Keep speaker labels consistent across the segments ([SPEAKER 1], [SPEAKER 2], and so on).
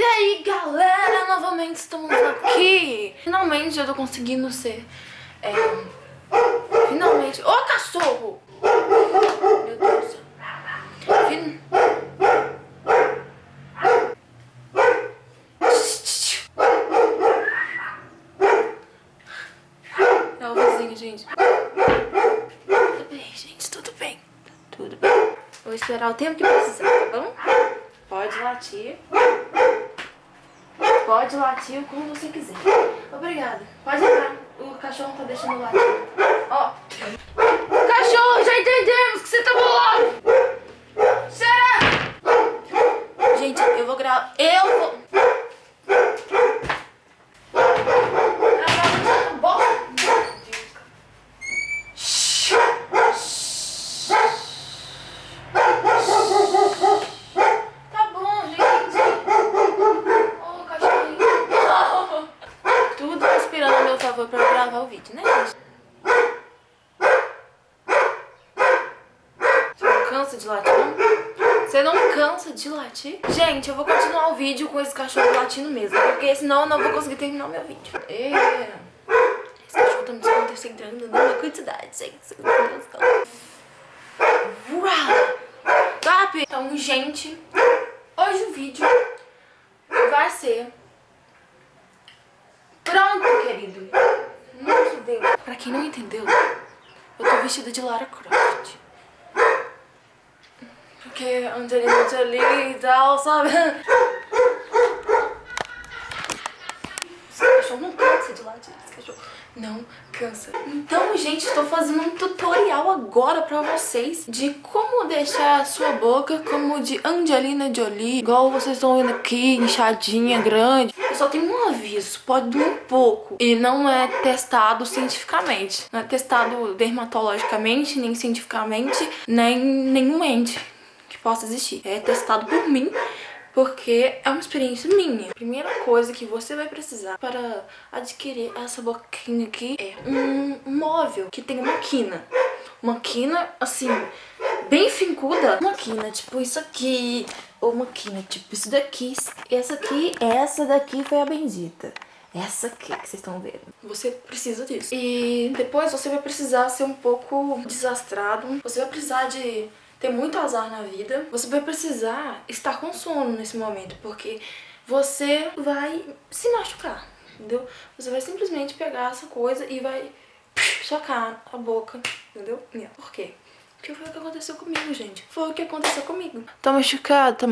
[SPEAKER 1] aí, galera, novamente estamos aqui. Finalmente eu tô conseguindo ser finalmente... Ô, cachorro! Meu Deus do céu. É o vizinho, gente. Tudo bem, gente, tudo bem. Tudo bem. Vou esperar o tempo que precisar, tá bom? Pode latir. Pode latir como você quiser. Obrigada. Pode entrar. O cachorro não tá deixando latir. Ó. Cachorro, já entendemos que você tá bolado. Será? Gente, eu vou gravar. Pra gravar o vídeo, né, gente? Você não cansa de latir, não? Você não cansa de latir? Gente, eu vou continuar o vídeo com esse cachorro latindo mesmo, porque senão eu não vou conseguir terminar o meu vídeo. Esse cachorro tá me desconcentrando numa quantidade, gente. Você não tem noção. Uau! Top! Então, gente, hoje o vídeo vai ser... Pronto, querido. Meu Deus. Pra quem não entendeu, eu tô vestida de Lara Croft. Porque Angelina Jolie e tal, sabe? Esse cachorro não cansa de latir. Esse cachorro não cansa. Então, gente, estou fazendo um tutorial agora pra vocês de como deixar a sua boca como de Angelina Jolie. Igual vocês estão vendo aqui, inchadinha, grande. Eu só tenho um aviso, pode doer um pouco. E não é testado cientificamente. Não é testado dermatologicamente, nem cientificamente, nem nenhummente que possa existir. É testado por mim, porque é uma experiência minha. A primeira coisa que você vai precisar para adquirir essa boquinha aqui é um móvel que tem uma quina. Uma quina, assim, bem fincuda. Uma quina, tipo isso aqui. Ou uma quina, tipo isso daqui. Essa daqui foi a bendita. Essa aqui que vocês estão vendo. Você precisa disso. E depois você vai precisar ser um pouco desastrado. Você vai precisar de ter muito azar na vida. Você vai precisar estar com sono nesse momento, porque você vai se machucar, entendeu? Você vai simplesmente pegar essa coisa e vai chocar a boca, entendeu? Por quê? Porque foi o que aconteceu comigo, gente. Foi o que aconteceu comigo. Tá machucado,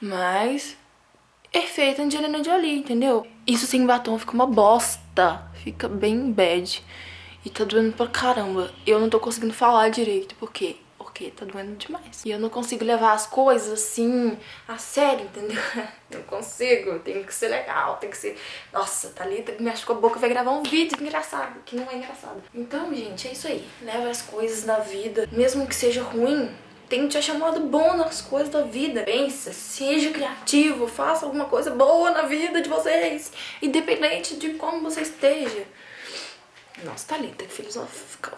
[SPEAKER 1] mas efeito Angelina Jolie, entendeu? Isso sem batom fica uma bosta. Fica bem bad. E tá doendo pra caramba. Eu não tô conseguindo falar direito. Por quê? Porque tá doendo demais. E eu não consigo levar as coisas assim a sério, entendeu? Não consigo. Tem que ser legal, tem que ser... Nossa, Thalita me machucou a boca, vai gravar um vídeo engraçado, que não é engraçado. Então, gente, é isso aí. Leva as coisas da vida, mesmo que seja ruim, tente achar um lado bom nas coisas da vida. Pensa, seja criativo, faça alguma coisa boa na vida de vocês, independente de como você esteja. Nossa, Thalita, que filosófica.